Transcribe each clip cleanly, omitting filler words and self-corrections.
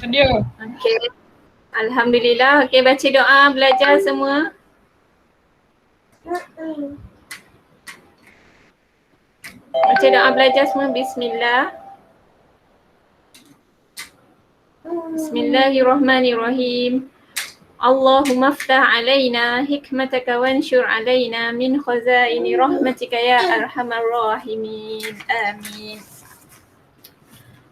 Sedia. Okey. Alhamdulillah. Okey, baca doa belajar semua. Baca doa belajar semua. Bismillah. Bismillahirrahmanirrahim. Allahumma aftah alaina hikmataka wanshur alaina min khazaini rahmatika ya arhamar rahimin. Amin.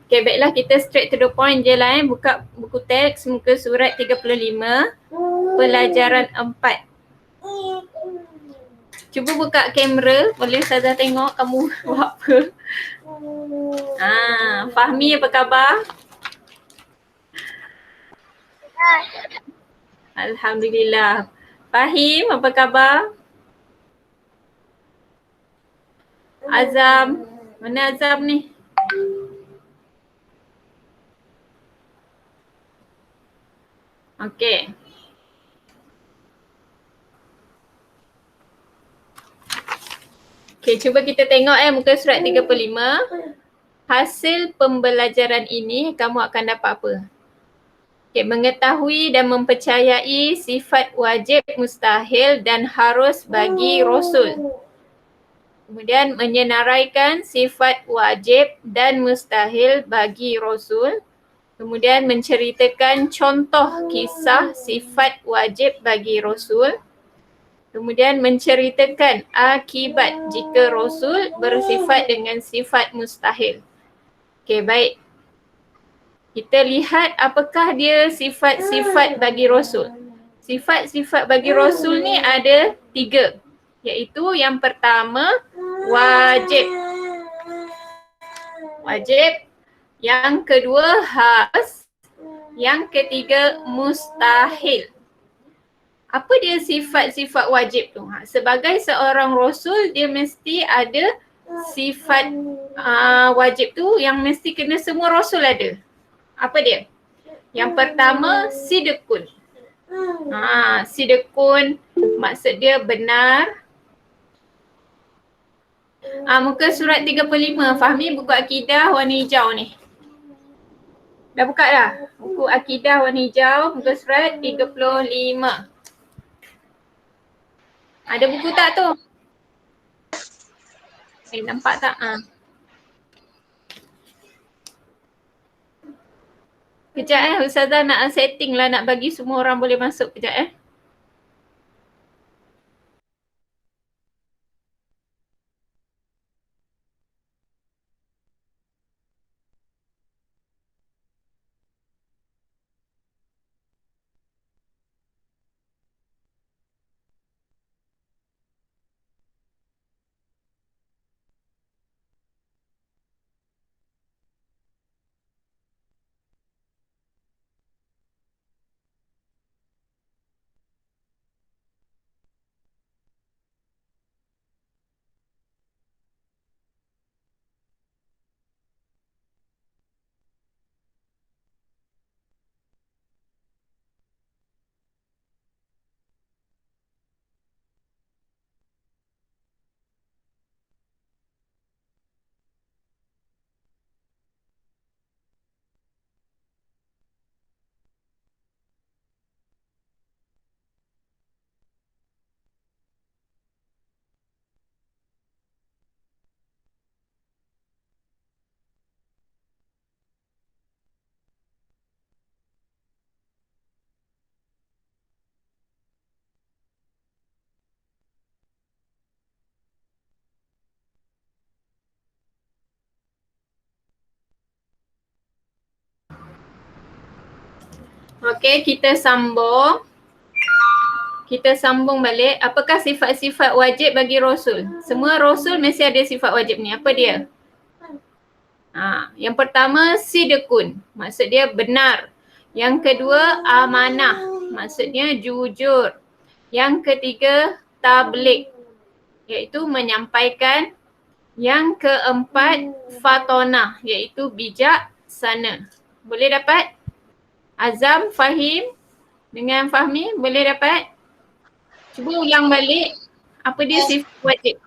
Okay, baiklah, kita straight to the point je lah. Buka buku teks muka surat 35, pelajaran 4. Cuba buka kamera, boleh Ustazah tengok kamu buat apa. Fahmi apa khabar? Alhamdulillah. Fahim apa khabar? Azam, mana Azam ni? Okey. Okey, cuba kita tengok muka surat 35. Hasil pembelajaran ini kamu akan dapat apa? Okay, mengetahui dan mempercayai sifat wajib, mustahil dan harus bagi Rasul. Kemudian menyenaraikan sifat wajib dan mustahil bagi Rasul. Kemudian menceritakan contoh kisah sifat wajib bagi Rasul. Kemudian menceritakan akibat jika Rasul bersifat dengan sifat mustahil. Okay, baik. Kita lihat apakah dia sifat-sifat bagi Rasul. Sifat-sifat bagi Rasul ni ada 3. Iaitu yang pertama wajib. Wajib. Yang kedua harus. Yang ketiga mustahil. Apa dia sifat-sifat wajib tu? Sebagai seorang Rasul dia mesti ada sifat wajib tu yang mesti kena semua Rasul ada. Apa dia? Yang pertama sidqun. Sidqun maksud dia benar. Muka surat 35. Fahmi buku akidah warna hijau ni. Dah buka dah? Buku akidah warna hijau muka surat 35. Ada buku tak tu? Nampak tak? Kejap Ustazah nak setting lah, nak bagi semua orang boleh masuk kejap Okey, kita sambung. Kita sambung balik. Apakah sifat-sifat wajib bagi Rasul? Semua Rasul mesti ada sifat wajib ni. Apa dia? Yang pertama sidqun. Maksud dia benar. Yang kedua amanah. Maksudnya jujur. Yang ketiga tabligh. Iaitu menyampaikan. Yang keempat fatonah. Iaitu bijaksana. Boleh dapat? Azam, Fahim dengan Fahmi boleh dapat? Cuba ulang balik. Apa dia sifat wajib?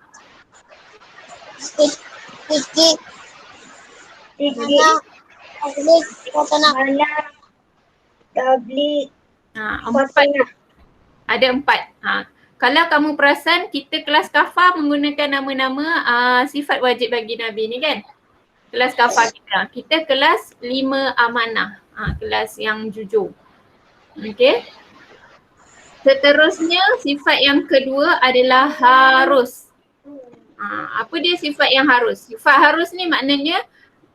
tablik, tablik. Empat. Ada 4. Kalau kamu perasan, kita kelas kafar menggunakan nama-nama sifat wajib bagi Nabi ni kan. Kelas kafar kita. Kita kelas 5 amanah. Kelas yang jujur. Okey. Seterusnya sifat yang kedua adalah harus. Apa dia sifat yang harus? Sifat harus ni maknanya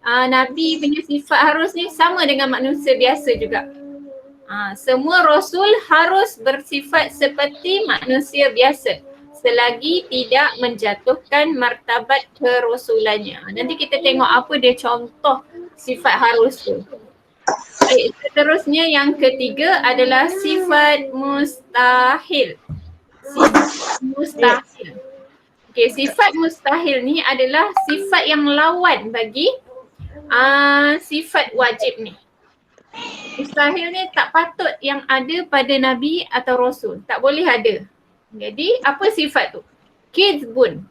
Nabi punya sifat harus ni sama dengan manusia biasa juga. Semua Rasul harus bersifat seperti manusia biasa selagi tidak menjatuhkan martabat kerasulannya. Nanti kita tengok apa dia contoh sifat harus tu. Okay, seterusnya yang ketiga adalah sifat mustahil. Sifat mustahil. Okay, sifat mustahil ni adalah sifat yang lawan bagi sifat wajib ni. Mustahil ni tak patut yang ada pada Nabi atau Rasul. Tak boleh ada. Jadi apa sifat tu? Kizbun.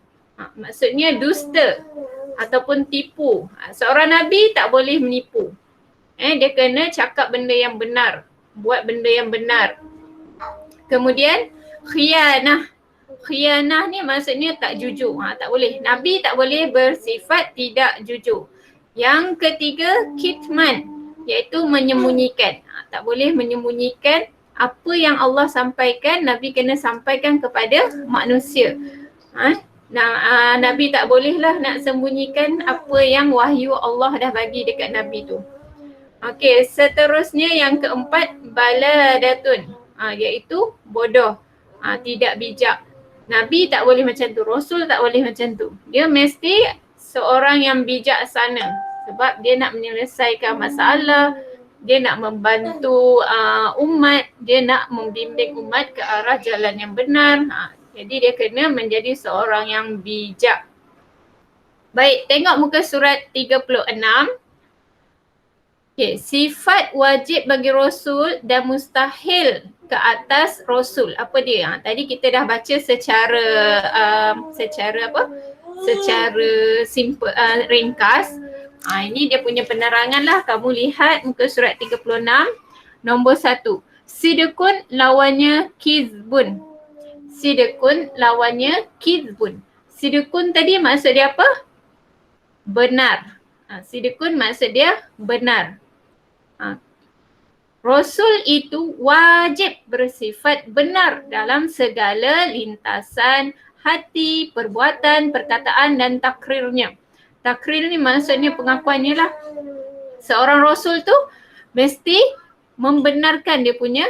Maksudnya dusta ataupun tipu. Seorang Nabi tak boleh menipu. Dia kena cakap benda yang benar. Buat benda yang benar. Kemudian khianah. Khianah ni maksudnya tak jujur. Tak boleh. Nabi tak boleh bersifat tidak jujur. Yang ketiga kitman. Iaitu menyembunyikan. Tak boleh menyembunyikan apa yang Allah sampaikan, Nabi kena sampaikan kepada manusia. Nabi tak bolehlah nak sembunyikan apa yang wahyu Allah dah bagi dekat Nabi tu. Okey, seterusnya yang keempat baladatun. Iaitu bodoh. Tidak bijak. Nabi tak boleh macam tu, Rasul tak boleh macam tu. Dia mesti seorang yang bijaksana. Sebab dia nak menyelesaikan masalah, dia nak membantu umat, dia nak membimbing umat ke arah jalan yang benar. Jadi dia kena menjadi seorang yang bijak. Baik, tengok muka surat 36. Okay, sifat wajib bagi Rasul dan mustahil ke atas Rasul. Apa dia? Tadi kita dah baca secara simple, ringkas. Ini dia punya penerangan lah. Kamu lihat muka surat 36. Nombor 1. Sidqun lawannya kizbun. Sidqun lawannya kizbun. Sidqun tadi maksud dia apa? Benar. Sidqun maksud dia benar. Rasul itu wajib bersifat benar dalam segala lintasan hati, perbuatan, perkataan dan takrirnya. Takrir ni maksudnya pengakuannya lah. Seorang Rasul tu mesti membenarkan dia punya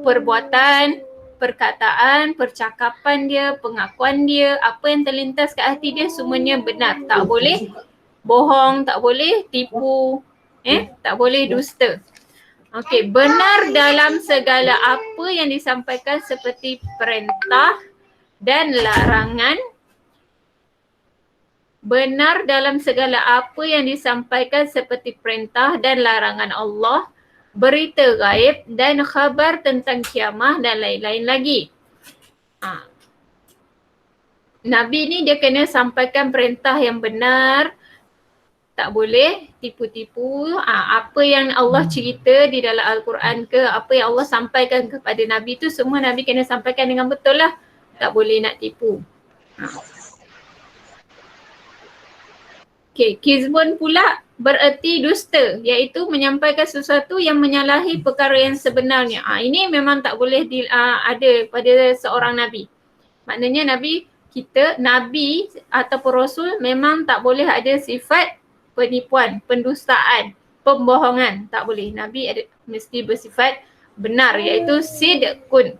perbuatan, perkataan, percakapan dia, pengakuan dia, apa yang terlintas kat hati dia semuanya benar. Tak boleh bohong, tak boleh tipu, tak boleh dusta. Okey, benar dalam segala apa yang disampaikan seperti perintah dan larangan. Benar dalam segala apa yang disampaikan seperti perintah dan larangan Allah, berita gaib dan khabar tentang kiamah dan lain-lain lagi. Nabi ni dia kena sampaikan perintah yang benar, tak boleh tipu-tipu. Apa yang Allah cerita di dalam Al-Quran ke, apa yang Allah sampaikan kepada Nabi tu semua Nabi kena sampaikan dengan betul lah. Tak boleh nak tipu. Okay, kizbun pula bererti dusta, iaitu menyampaikan sesuatu yang menyalahi perkara yang sebenarnya. Ini memang tak boleh ada pada seorang Nabi. Maknanya Nabi ataupun Rasul memang tak boleh ada sifat penipuan, pendustaan, pembohongan. Tak boleh. Nabi mesti bersifat benar, iaitu sidqun.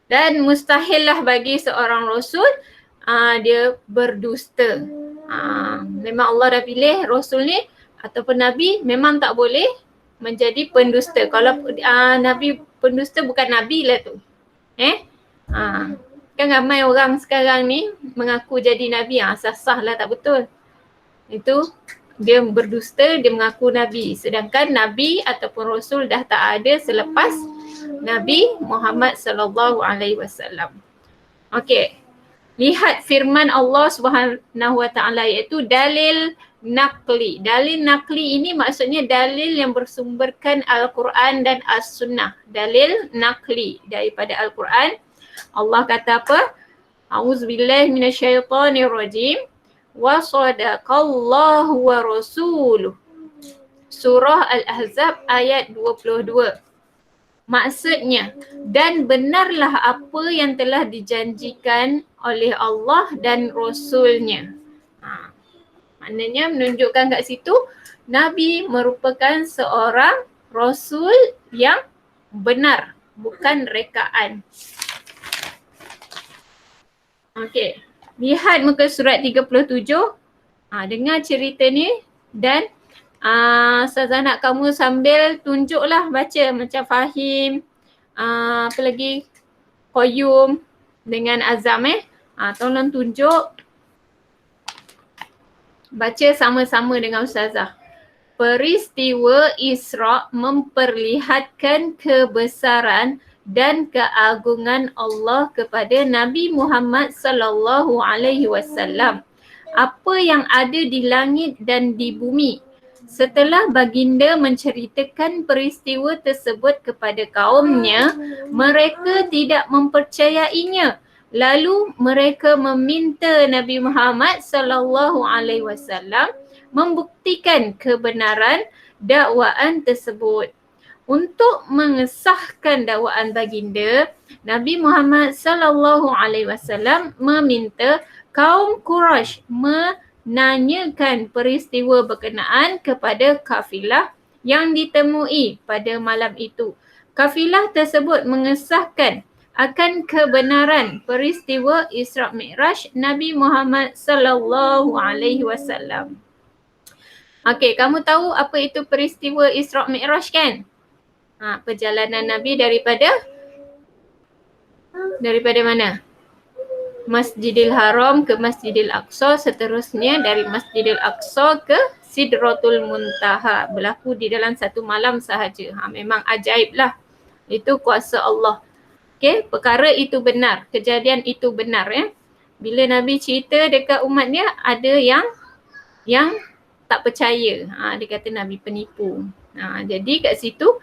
Dan mustahillah bagi seorang Rasul dia berdusta. Memang Allah dah pilih Rasul ni ataupun Nabi memang tak boleh menjadi pendusta. Kalau Nabi pendusta bukan Nabi lah tu. Kan ramai orang sekarang ni mengaku jadi Nabi. Sah-sah lah, tak betul. Itu dia berdusta, dia mengaku Nabi. Sedangkan Nabi ataupun Rasul dah tak ada selepas Nabi Muhammad sallallahu alaihi wasallam. Okey. lihat firman Allah Subhanahu Wa Taala iaitu dalil naqli. Dalil naqli ini maksudnya dalil yang bersumberkan Al-Quran dan As-Sunnah. Dalil naqli daripada Al-Quran. Allah kata apa? A'udzubillahi minasyaitonirrajim. Wa sadaqallahu wa rasuluh. Surah Al-Ahzab ayat 22. Maksudnya, dan benarlah apa yang telah dijanjikan oleh Allah dan Rasulnya. Maknanya menunjukkan kat situ, Nabi merupakan seorang Rasul yang benar, bukan rekaan. Okey, lihat muka surat 37. Dengar cerita ni dan Ustazah nak kamu sambil tunjuklah baca macam Fahim, apa lagi, Qayyum dengan Azam tolong tunjuk. Baca sama-sama dengan Ustazah. Peristiwa Isra memperlihatkan kebesaran dan keagungan Allah kepada Nabi Muhammad sallallahu alaihi wasallam. Apa yang ada di langit dan di bumi. Setelah baginda menceritakan peristiwa tersebut kepada kaumnya, mereka tidak mempercayainya. Lalu mereka meminta Nabi Muhammad sallallahu alaihi wasallam membuktikan kebenaran dakwaan tersebut. Untuk mengesahkan dakwaan baginda, Nabi Muhammad sallallahu alaihi wasallam meminta kaum Quraisy menanyakan peristiwa berkenaan kepada kafilah yang ditemui pada malam itu. Kafilah tersebut mengesahkan akan kebenaran peristiwa Isra Mi'raj Nabi Muhammad sallallahu alaihi wasallam. Okey, kamu tahu apa itu peristiwa Isra Mi'raj kan? Perjalanan Nabi daripada mana? Masjidil Haram ke Masjidil Aqsa, seterusnya dari Masjidil Aqsa ke Sidratul Muntaha. Berlaku di dalam satu malam sahaja. Memang ajaib lah. Itu kuasa Allah. Okey, perkara itu benar. Kejadian itu benar ya. Bila Nabi cerita dekat umatnya, ada yang tak percaya. Dia kata Nabi penipu. Jadi kat situ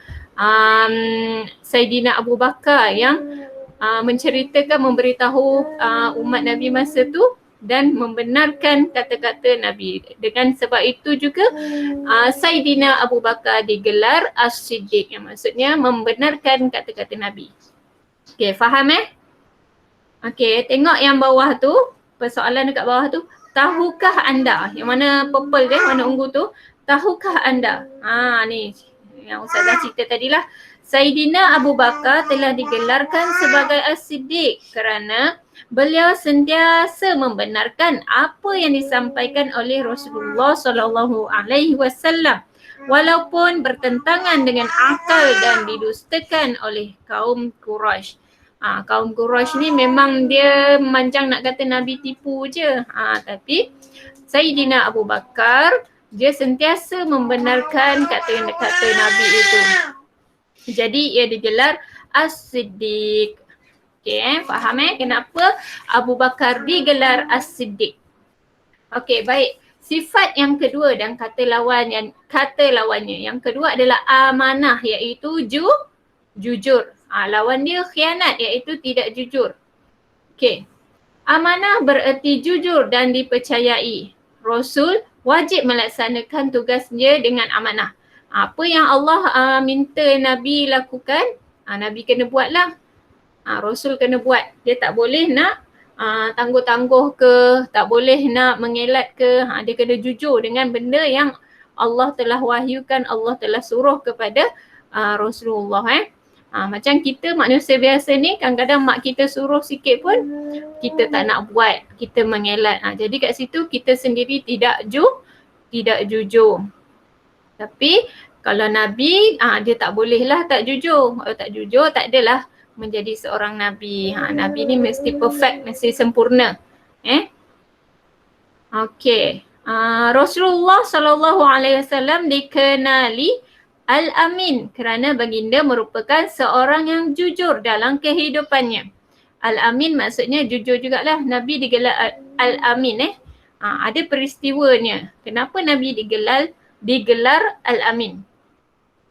Saidina Abu Bakar yang menceritakan, memberitahu umat Nabi masa tu dan membenarkan kata-kata Nabi. Dengan sebab itu juga Saidina Abu Bakar digelar As-Siddiq, yang maksudnya membenarkan kata-kata Nabi. Okey, faham Okey, tengok yang bawah tu, persoalan dekat bawah tu. Tahukah anda, yang mana purple dia, warna ungu tu, tahukah anda? Ni yang Ustazah cerita tadilah. Saidina Abu Bakar telah digelarkan sebagai As-Siddiq kerana beliau sentiasa membenarkan apa yang disampaikan oleh Rasulullah sallallahu alaihi wasallam walaupun bertentangan dengan akal dan didustakan oleh kaum Quraisy. Kaum Quraisy ni memang dia manjang nak kata Nabi tipu je. Tapi Saidina Abu Bakar dia sentiasa membenarkan kata-kata Nabi itu. Jadi ia digelar As-Siddiq. Okey, faham kenapa Abu Bakar digelar As-Siddiq? Okey, baik. Sifat yang kedua dan kata lawannya. Yang kedua adalah amanah, iaitu jujur. Lawan dia khianat, iaitu tidak jujur. Okey. Amanah bererti jujur dan dipercayai. Rasul wajib melaksanakan tugasnya dengan amanah. Apa yang Allah minta Nabi lakukan, Nabi kena buatlah. Rasul kena buat. Dia tak boleh nak tangguh-tangguh ke, tak boleh nak mengelak ke. Dia kena jujur dengan benda yang Allah telah wahyukan, Allah telah suruh kepada Rasulullah. Macam kita manusia biasa ni, kadang-kadang mak kita suruh sikit pun kita tak nak buat, kita mengelak. Jadi kat situ kita sendiri tidak jujur. Tapi kalau Nabi, dia tak bolehlah tak jujur. Kalau tak jujur, tak adalah menjadi seorang Nabi. Nabi ni mesti perfect, mesti sempurna. Okey. Rasulullah sallallahu alaihi wasallam dikenali Al-Amin kerana baginda merupakan seorang yang jujur dalam kehidupannya. Al-Amin maksudnya jujur jugalah. Nabi digelar Al-Amin ada peristiwanya. Kenapa Nabi digelar Al-Amin?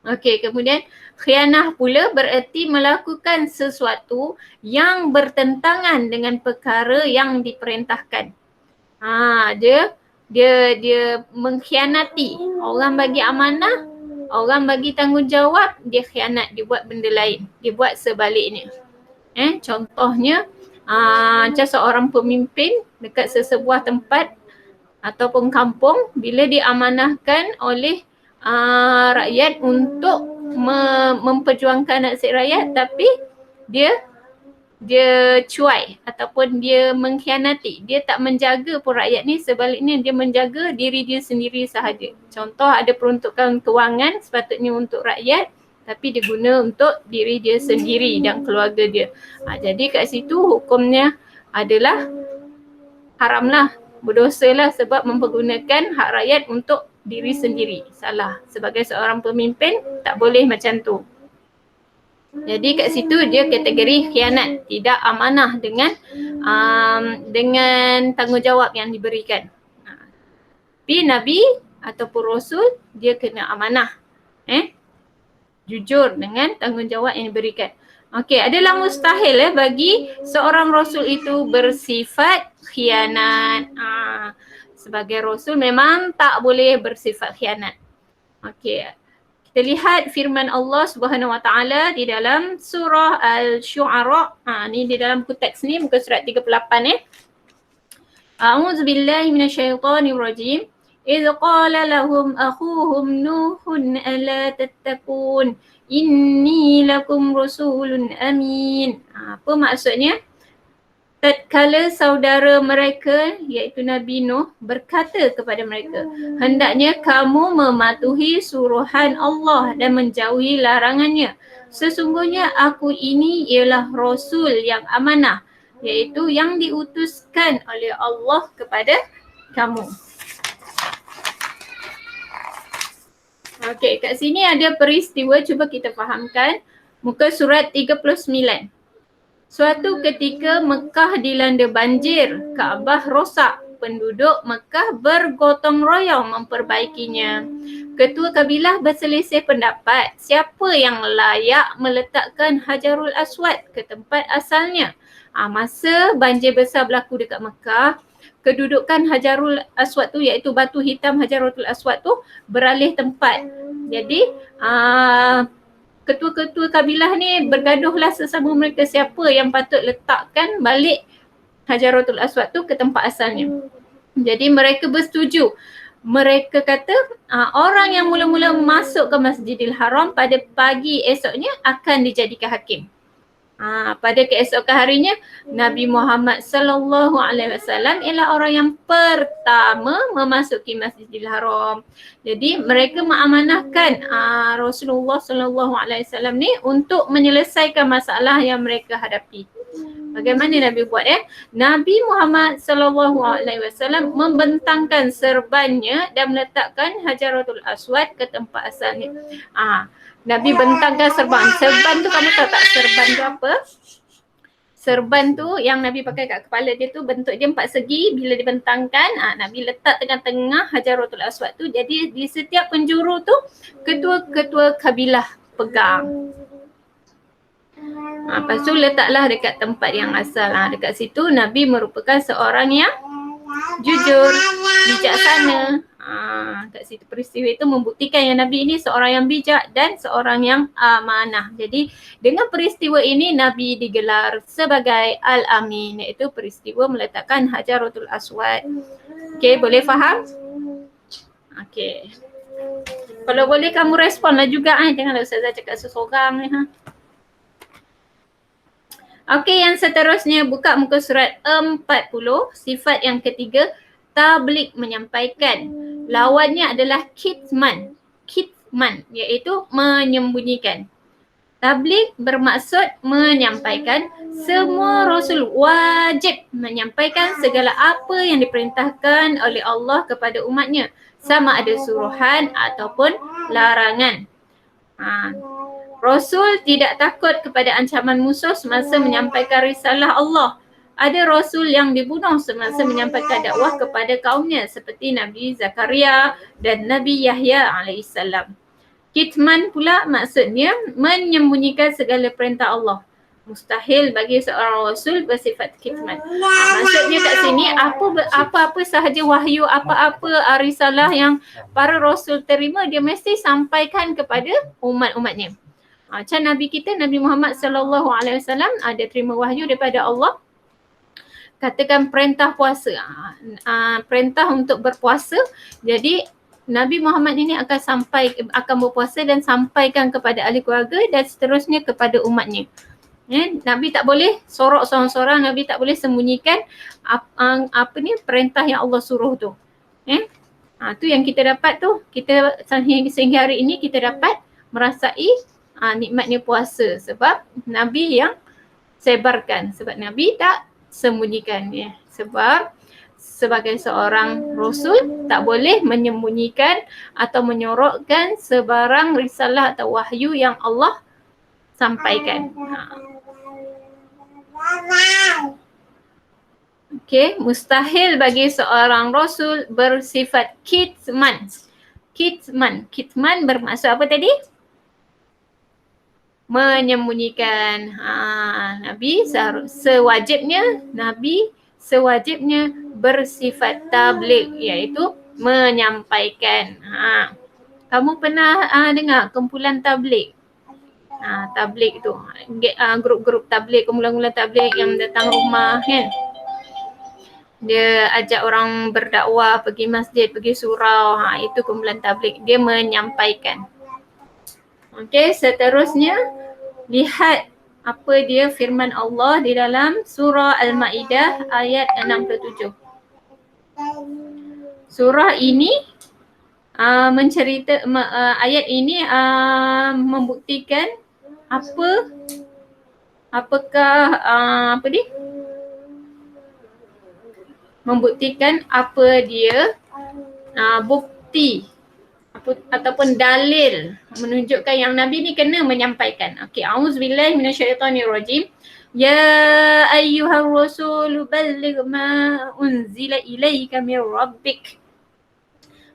Okey, kemudian khianah pula bererti melakukan sesuatu yang bertentangan dengan perkara yang diperintahkan. Dia mengkhianati. Orang bagi amanah, orang bagi tanggungjawab, dia khianat, dia buat benda lain. Dia buat sebaliknya. Contohnya macam seorang pemimpin dekat sesebuah tempat ataupun kampung, bila diamanahkan oleh rakyat untuk memperjuangkan nasib rakyat, tapi dia cuai ataupun dia mengkhianati. Dia tak menjaga pun rakyat ni, sebaliknya dia menjaga diri dia sendiri sahaja. Contoh, ada peruntukan kewangan sepatutnya untuk rakyat, tapi dia guna untuk diri dia sendiri dan keluarga dia. Jadi kat situ hukumnya adalah haramlah, berdosalah sebab mempergunakan hak rakyat untuk diri sendiri. Salah. Sebagai seorang pemimpin tak boleh macam tu. Jadi kat situ dia kategori khianat, tidak amanah dengan tanggungjawab yang diberikan. Tapi Nabi ataupun Rasul dia kena amanah. Jujur dengan tanggungjawab yang diberikan. Okey, adalah mustahil bagi seorang Rasul itu bersifat khianat. Sebagai Rasul memang tak boleh bersifat khianat. Okey. Kita lihat firman Allah Subhanahu Wa Taala di dalam surah Al-Syu'ara. Ni di dalam teks ni muka surat 38 A'udzubillahi minasyaitonirrajim. Idz qala lahum akhuhum Nuhun ala tattaqun inni lakum rasulun amin. Apa maksudnya? Tatkala saudara mereka iaitu Nabi Nuh berkata kepada mereka, hendaknya kamu mematuhi suruhan Allah dan menjauhi larangannya. Sesungguhnya aku ini ialah Rasul yang amanah, iaitu yang diutuskan oleh Allah kepada kamu. Okey, kat sini ada peristiwa, cuba kita fahamkan. Muka surat 39. Suatu ketika Mekah dilanda banjir, Kaabah rosak. Penduduk Mekah bergotong royong memperbaikinya. Ketua kabilah berselisih pendapat siapa yang layak meletakkan Hajarul Aswad ke tempat asalnya. Masa banjir besar berlaku dekat Mekah, kedudukan Hajarul Aswad tu, iaitu batu hitam Hajarul Aswad tu, beralih tempat. Jadi ketua-ketua kabilah ni bergaduhlah sesama mereka siapa yang patut letakkan balik Hajaratul Aswad tu ke tempat asalnya. Jadi mereka bersetuju. Mereka kata orang yang mula-mula masuk ke Masjidil Haram pada pagi esoknya akan dijadikan hakim. Pada keesokan harinya Nabi Muhammad sallallahu alaihi wasallam ialah orang yang pertama memasuki Masjidil Haram. Jadi mereka mengamanahkan Rasulullah sallallahu alaihi wasallam ni untuk menyelesaikan masalah yang mereka hadapi. Bagaimana Nabi buat Nabi Muhammad sallallahu alaihi wasallam membentangkan serbannya dan meletakkan Hajaratul Aswad ke tempat asalnya. Nabi bentangkan serban. Serban tu kamu tahu tak serban tu apa? Serban tu yang Nabi pakai kat kepala dia tu bentuk dia 4 segi. Bila dibentangkan, Nabi letak tengah-tengah Hajaratul Aswad tu. Jadi di setiap penjuru tu ketua-ketua kabilah pegang. Lepas tu letaklah dekat tempat yang asal. Dekat situ Nabi merupakan seorang yang jujur, bijaksana. Kat situ peristiwa itu membuktikan yang Nabi ini seorang yang bijak dan seorang yang amanah. Jadi dengan peristiwa ini Nabi digelar sebagai Al-Amin, iaitu peristiwa meletakkan Hajaratul Aswad. Okey, boleh faham? Okey. Kalau boleh kamu responlah juga janganlah Ustazah cakap seseorang ni Okey, yang seterusnya buka muka surat 40, sifat yang ketiga, tabligh menyampaikan. Lawannya adalah kitman. Kitman iaitu menyembunyikan. Tabligh bermaksud menyampaikan. Semua Rasul wajib menyampaikan segala apa yang diperintahkan oleh Allah kepada umatnya, sama ada suruhan ataupun larangan. Rasul tidak takut kepada ancaman musuh semasa menyampaikan risalah Allah. Ada Rasul yang dibunuh semasa menyampaikan dakwah kepada kaumnya seperti Nabi Zakaria dan Nabi Yahya alaihissalam. Kitman pula maksudnya menyembunyikan segala perintah Allah. Mustahil bagi seorang Rasul bersifat kitman. Maksudnya kat sini apa-apa sahaja wahyu, apa-apa risalah yang para Rasul terima, dia mesti sampaikan kepada umat-umatnya. Macam Nabi kita, Nabi Muhammad SAW ada terima wahyu daripada Allah. Katakan perintah puasa, perintah untuk berpuasa. Jadi Nabi Muhammad ini akan berpuasa dan sampaikan kepada ahli keluarga dan seterusnya kepada umatnya. Nabi tak boleh sorok seorang-seorang, Nabi tak boleh sembunyikan perintah yang Allah suruh tu. Tu yang kita dapat tu, kita sehingga hari ini kita dapat merasai nikmatnya puasa sebab Nabi yang sebarkan, sebab Nabi tak sembunyikan sebab sebagai seorang Rasul tak boleh menyembunyikan atau menyorokkan sebarang risalah atau wahyu yang Allah sampaikan. Okey, mustahil bagi seorang Rasul bersifat kitman. Kitman bermaksud apa tadi? Menyembunyikan. Nabi sewajibnya bersifat tabligh, iaitu menyampaikan. Kamu pernah dengar kumpulan tabligh? Tabligh tu, grup-grup tabligh, kumpulan-kumpulan tabligh yang datang rumah kan. Dia ajak orang berdakwah, pergi masjid, pergi surau. Itu kumpulan tabligh, dia menyampaikan. Okey, seterusnya lihat apa dia firman Allah di dalam surah Al-Maidah ayat 67. Surah ini ayat ini membuktikan membuktikan apa dia bukti ataupun dalil menunjukkan yang Nabi ni kena menyampaikan. Okey, auzubillahi minasyaitonirrajim. Ya ayyuhar rasul balligh ma unzila ilaika min rabbik.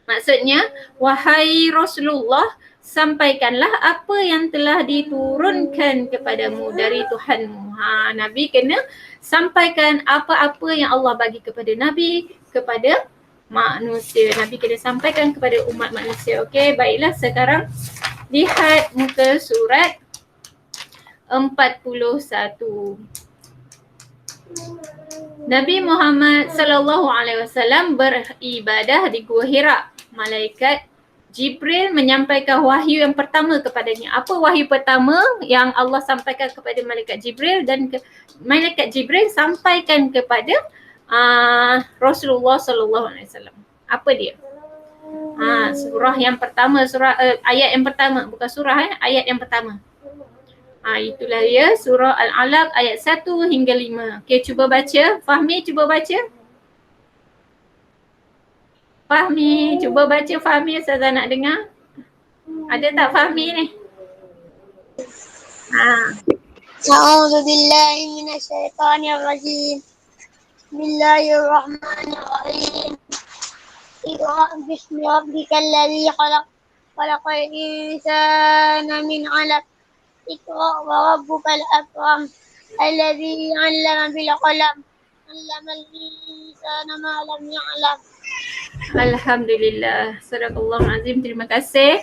Maksudnya, wahai Rasulullah, sampaikanlah apa yang telah diturunkan kepadamu dari Tuhanmu. Nabi kena sampaikan apa-apa yang Allah bagi kepada Nabi, kepada manusia. Nabi kena sampaikan kepada umat manusia. Okey, baiklah, sekarang lihat muka surat 41. Nabi Muhammad SAW beribadah di Gua Hira. Malaikat Jibril menyampaikan wahyu yang pertama kepadanya. Apa wahyu pertama yang Allah sampaikan kepada Malaikat Jibril dan Malaikat Jibril sampaikan kepada Rasulullah SAW? Apa dia? Surah yang pertama, ayat yang pertama, bukan surah, ayat yang pertama. Itulah dia, surah Al-Alaq ayat 1 hingga 5. Okey, cuba baca. Fahmi, cuba baca. Fahmi, cuba baca. Fahmi, Ustazah nak dengar. Ada tak Fahmi ni? A'udzu billahi minasyaitonir rajim. Bismillahirrahmanirrahim. Iqra' bismi rabbikal ladzi khalaq. Khalaqal insana min 'alaq. Iqra' wa rabbukal akram. Alladzi 'allama bil qalam. 'Allamal insana ma lam ya'lam. Alhamdulillah. Sadaqallahul azim. Terima kasih.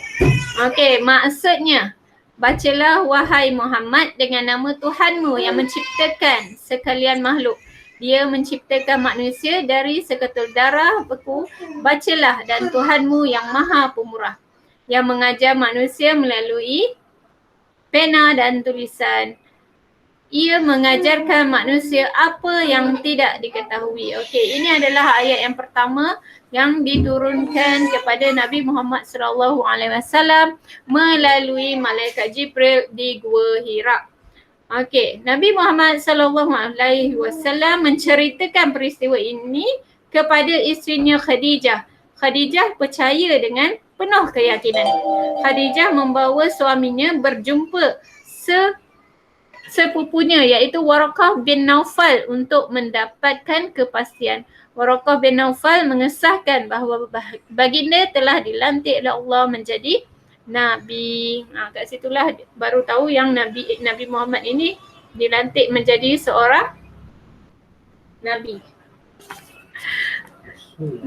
Okey, maksudnya, bacalah wahai Muhammad dengan nama Tuhanmu yang menciptakan sekalian makhluk. Dia menciptakan manusia dari seketul darah beku. Bacalah, dan Tuhanmu yang maha pemurah, yang mengajar manusia melalui pena dan tulisan. Ia mengajarkan manusia apa yang tidak diketahui. Okey, ini adalah ayat yang pertama yang diturunkan kepada Nabi Muhammad SAW melalui malaikat Jibril di Gua Hira. Okey, Nabi Muhammad SAW menceritakan peristiwa ini kepada isterinya Khadijah. Khadijah percaya dengan penuh keyakinan. Khadijah membawa suaminya berjumpa sepupunya iaitu Waraqah bin Naufal untuk mendapatkan kepastian. Waraqah bin Naufal mengesahkan bahawa baginda telah dilantik oleh Allah menjadi Nabi. Kat situlah baru tahu yang Nabi Muhammad ini dilantik menjadi seorang Nabi.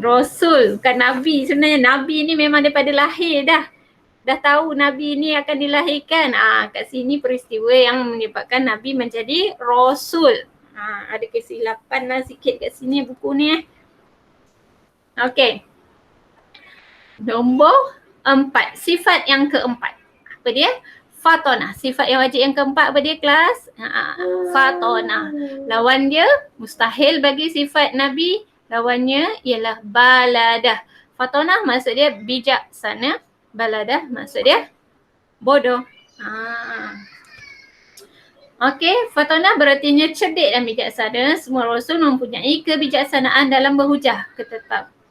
Rasul, bukan Nabi. Sebenarnya Nabi ni memang daripada lahir dah tahu Nabi ni akan dilahirkan. Kat sini peristiwa yang menyebabkan Nabi menjadi Rasul. Ada kesilapan lah sikit kat sini buku ni Okey. Nombor 4. Sifat yang keempat. Apa dia? Fatonah. Sifat yang wajib yang keempat apa dia kelas? Fatonah. Lawan dia mustahil bagi sifat Nabi. Lawannya ialah baladah. Fatonah maksud dia bijaksana. Baladah maksud dia bodoh. Okey, fatonah berartinya cerdik dan bijaksana. Semua rasul mempunyai kebijaksanaan dalam berhujah,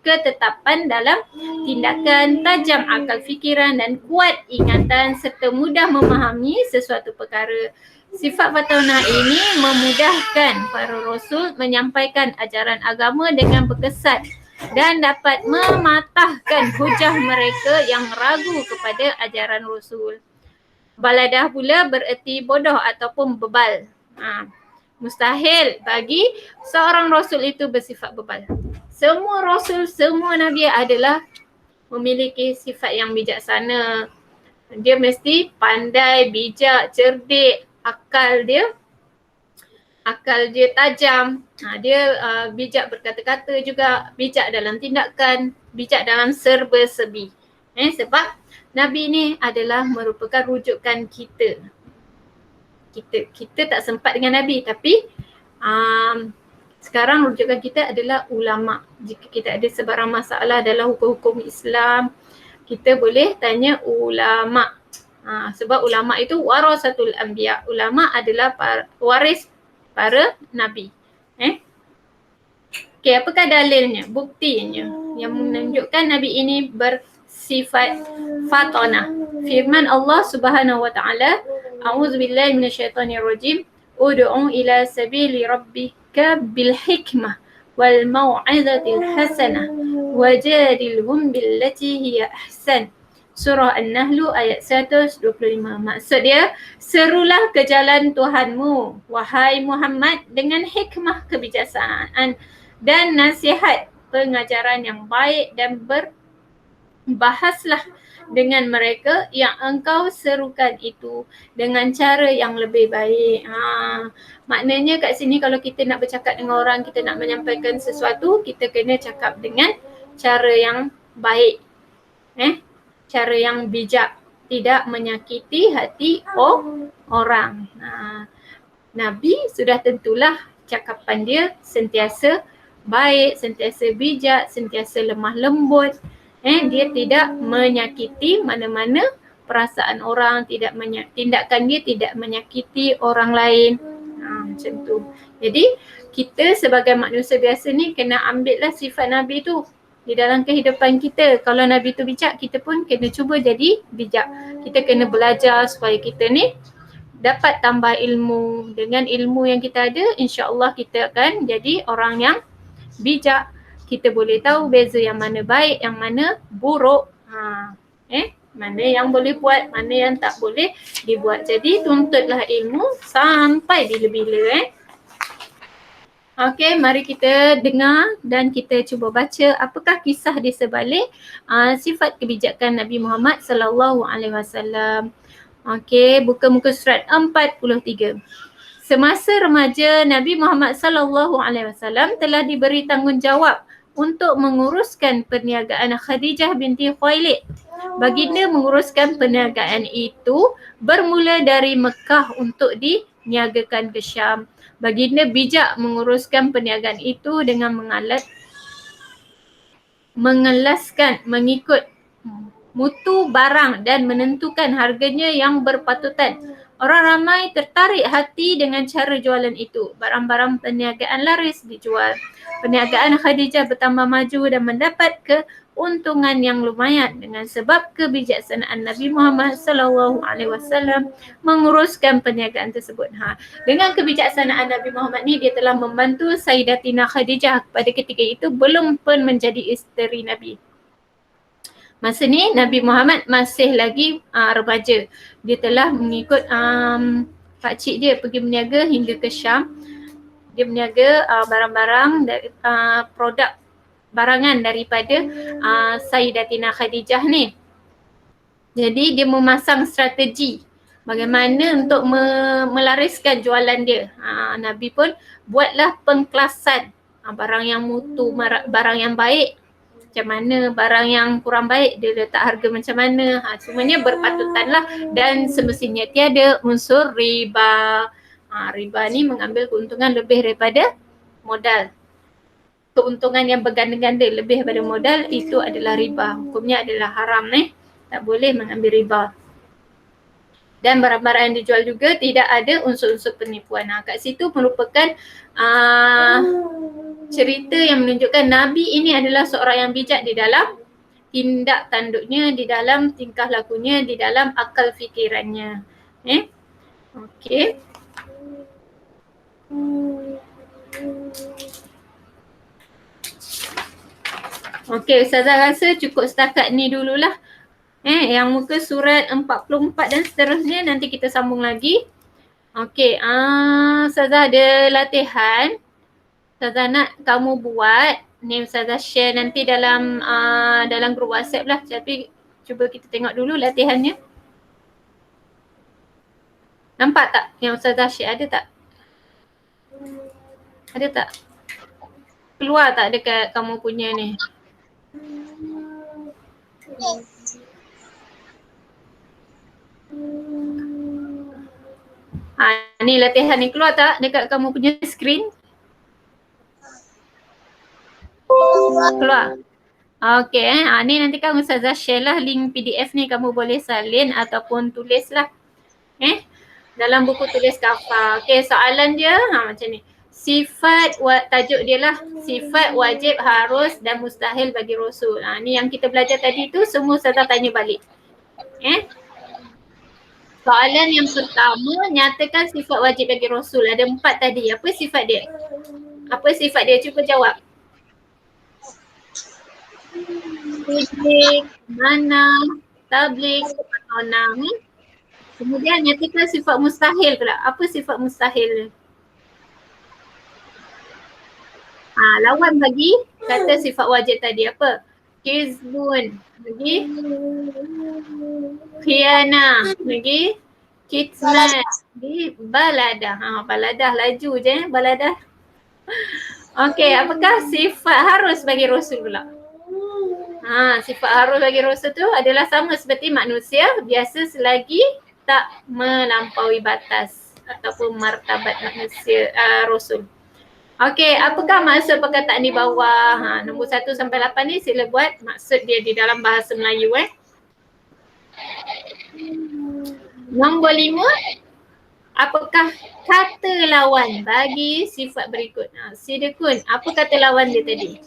ketetapan dalam tindakan, tajam akal fikiran dan kuat ingatan serta mudah memahami sesuatu perkara. Sifat fatonah ini memudahkan para rasul menyampaikan ajaran agama dengan berkesan dan dapat mematahkan hujah mereka yang ragu kepada ajaran Rasul. Baladah pula bererti bodoh ataupun bebal. Mustahil bagi seorang Rasul itu bersifat bebal. Semua Rasul, semua Nabi adalah memiliki sifat yang bijaksana. Dia mesti pandai, bijak, cerdik, akal dia tajam. Dia bijak berkata-kata juga, bijak dalam tindakan, bijak dalam serba-serbi. Sebab Nabi ni adalah merupakan rujukan kita. Kita tak sempat dengan Nabi tapi sekarang rujukan kita adalah ulama. Jika kita ada sebarang masalah dalam hukum-hukum Islam, kita boleh tanya ulama. Sebab ulama itu warasatul anbiya. Ulama adalah waris para Nabi. Okey, apakah dalilnya? Buktinya yang menunjukkan Nabi ini bersifat fatonah. Firman Allah Subhanahu wa taala, A'udzubillahi minasyaitonirrajim. Ud'u ila sabili rabbika bil hikmah wal mau'izatil hasanah wajadilhum billati hiya ahsan. Surah An-Nahl ayat 125. Maksud dia, serulah ke jalan Tuhanmu, wahai Muhammad, dengan hikmah kebijaksanaan dan nasihat pengajaran yang baik dan berbahaslah dengan mereka yang engkau serukan itu dengan cara yang lebih baik. Maknanya kat sini kalau kita nak bercakap dengan orang, kita nak menyampaikan sesuatu, kita kena cakap dengan cara yang baik. Cara yang bijak, tidak menyakiti hati orang. Nabi sudah tentulah cakapan dia sentiasa baik, sentiasa bijak, sentiasa lemah lembut. Dia tidak menyakiti mana-mana perasaan orang, tindakan dia tidak menyakiti orang lain. Macam tu. Jadi kita sebagai manusia biasa ni kena ambil lah sifat Nabi tu di dalam kehidupan kita. Kalau Nabi tu bijak, kita pun kena cuba jadi bijak. Kita kena belajar supaya kita ni dapat tambah ilmu. Dengan ilmu yang kita ada, insya-Allah kita akan jadi orang yang bijak. Kita boleh tahu beza yang mana baik, yang mana buruk. Mana yang boleh buat, mana yang tak boleh dibuat. Jadi tuntutlah ilmu sampai bila-bila. Okey, mari kita dengar dan kita cuba baca apakah kisah di sebalik sifat kebijakan Nabi Muhammad sallallahu alaihi wasallam. Okey, buka muka surat 43. Semasa remaja, Nabi Muhammad sallallahu alaihi wasallam telah diberi tanggungjawab untuk menguruskan perniagaan Khadijah binti Khuwailid. Baginda menguruskan perniagaan itu bermula dari Mekah untuk diniagakan ke Syam. Baginda bijak menguruskan perniagaan itu dengan mengelaskan mengikut mutu barang dan menentukan harganya yang berpatutan. Orang ramai tertarik hati dengan cara jualan itu. Barang-barang perniagaan laris dijual. Perniagaan Khadijah bertambah maju dan mendapat keuntungan yang lumayan dengan sebab kebijaksanaan Nabi Muhammad SAW menguruskan perniagaan tersebut. Dengan kebijaksanaan Nabi Muhammad ni, dia telah membantu Sayyidatina Khadijah pada ketika itu belum pun menjadi isteri Nabi. Masa ni Nabi Muhammad masih lagi remaja. Dia telah mengikut pakcik dia pergi berniaga hingga ke Syam. Dia berniaga barang-barang dari produk barangan daripada Sayyidatina Khadijah ni. Jadi dia memasang strategi bagaimana untuk melariskan jualan dia. Nabi pun buatlah pengklasan barang yang mutu, barang yang baik macam mana, barang yang kurang baik dia letak harga macam mana. Semuanya berpatutanlah dan semestinya tiada unsur riba. Riba ni mengambil keuntungan lebih daripada modal. Keuntungan yang berganda-ganda lebih daripada modal, itu adalah riba. Hukumnya adalah haram tak boleh mengambil riba. Dan barang-barang yang dijual juga tidak ada unsur-unsur penipuan. Kat situ merupakan cerita yang menunjukkan Nabi ini adalah seorang yang bijak di dalam tindak tanduknya, di dalam tingkah lakunya, di dalam akal fikirannya. Okey. Okey, Ustazah rasa cukup setakat ni dululah. Yang muka surat 44 dan seterusnya nanti kita sambung lagi. Okey, Ustazah ada latihan. Ustazah nak kamu buat. Ni Ustazah share nanti dalam grup WhatsApp lah. Tapi cuba kita tengok dulu latihannya. Nampak tak yang Ustazah share? Ada tak? Ada tak? Keluar tak dekat kamu punya ni? Ni latihan ni keluar tak dekat kamu punya skrin? Keluar. Okey, ni nanti kamu Ustazah share lah link PDF ni, kamu boleh salin ataupun tulis lah. Dalam buku tulis kafar. Okey, soalan dia macam ni. Sifat, tajuk dia lah, sifat wajib, harus dan mustahil bagi Rasul. Ni yang kita belajar tadi tu semua Ustazah tanya balik. Soalan yang pertama, nyatakan sifat wajib bagi Rasul. Ada 4 tadi. Apa sifat dia? Apa sifat dia? Cuba jawab. Tabligh, mana, tabligh, onam. Kemudian nyatakan sifat mustahil pula. Apa sifat mustahil? Lawan bagi kata sifat wajib tadi apa? Kizbun, lagi khianah, lagi kitman, lagi baladah. Baladah laju je baladah. Okey, apakah sifat harus bagi Rasul pula? Sifat harus bagi Rasul tu adalah sama seperti manusia biasa selagi tak melampaui batas ataupun martabat manusia Rasul. Okey, apakah maksud perkataan di bawah? Nombor 1 sampai 8 ni sila buat maksud dia di dalam bahasa Melayu. Nombor 5, apakah kata lawan bagi sifat berikut? Sidqun, apa kata lawan dia tadi?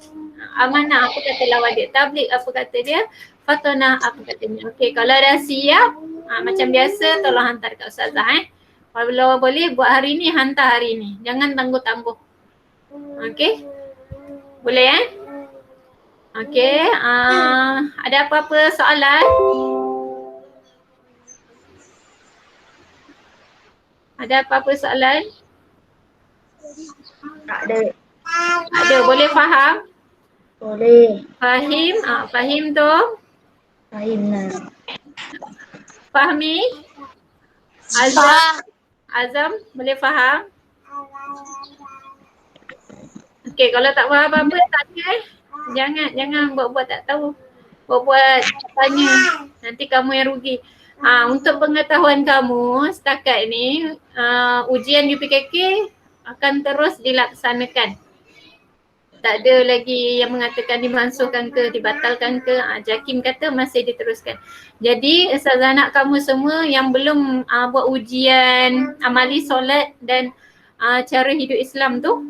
Amanah, apa kata lawan dia? Tabligh, apa kata dia? Fatonah, apa kata dia? Okey, kalau dah siap, macam biasa tolong hantar kat Ustazah. Kalau boleh buat hari ni, hantar hari ni. Jangan tangguh-tangguh. Okey? Boleh Okey, ada apa-apa soalan? Ada apa-apa soalan? Tak ada. Ada, boleh faham? Boleh. Fahim? Fahim tu? Fahim lah. Fahmi? Azam? Azam, boleh faham? Okey, kalau tak faham apa-apa tanya Jangan buat-buat tak tahu. Buat-buat tanya. Nanti kamu yang rugi. Untuk pengetahuan kamu setakat ni ujian UPKK akan terus dilaksanakan. Tak ada lagi yang mengatakan dimansuhkan ke, dibatalkan ke. JAKIM kata masih diteruskan. Jadi Ustazah nak kamu semua yang belum buat ujian amali solat dan cara hidup Islam tu,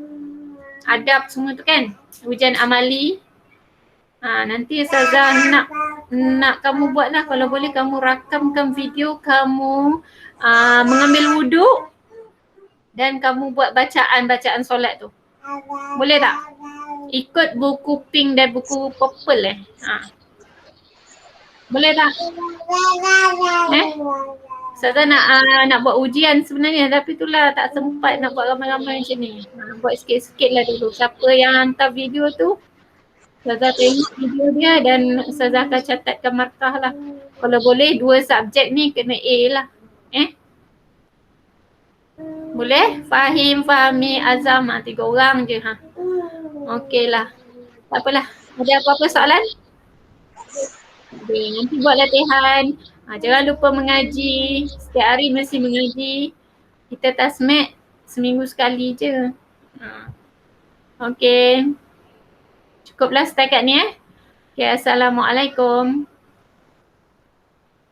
adab semua tu kan, ujian amali Nanti Ustazah nak kamu buatlah, kalau boleh kamu rakamkan video kamu mengambil wuduk dan kamu buat bacaan solat tu. Boleh tak? Ikut buku pink dan buku purple Boleh tak? Ustazah nak buat ujian sebenarnya, tapi itulah tak sempat nak buat ramai-ramai macam ni. Buat sikit-sikit lah dulu. Siapa yang hantar video tu, Ustazah tengok video dia dan Ustazah akan catatkan markah lah. Kalau boleh 2 subjek ni kena A lah. Boleh? Fahim, Fahmi, Azam, 3 orang je Okey lah. Tak apalah. Ada apa-apa soalan? Okay, nanti buat latihan. Jangan lupa mengaji. Setiap hari mesti mengaji. Kita tasmek seminggu sekali je. Okey. Cukuplah setakat ni Okay, Assalamualaikum.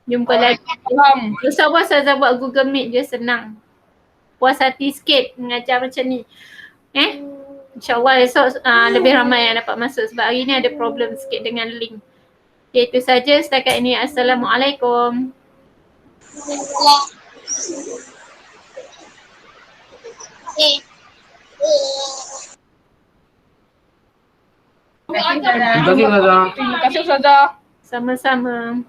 Jumpa lagi. Usah Ustazah buat Google Meet je, senang. Puas hati sikit mengajar macam ni. InsyaAllah esok lebih ramai yang dapat masuk sebab hari ni ada problem sikit dengan link. Okay, itu saja setakat ini. Assalamualaikum. Terima kasih Ustazah. Sama-sama.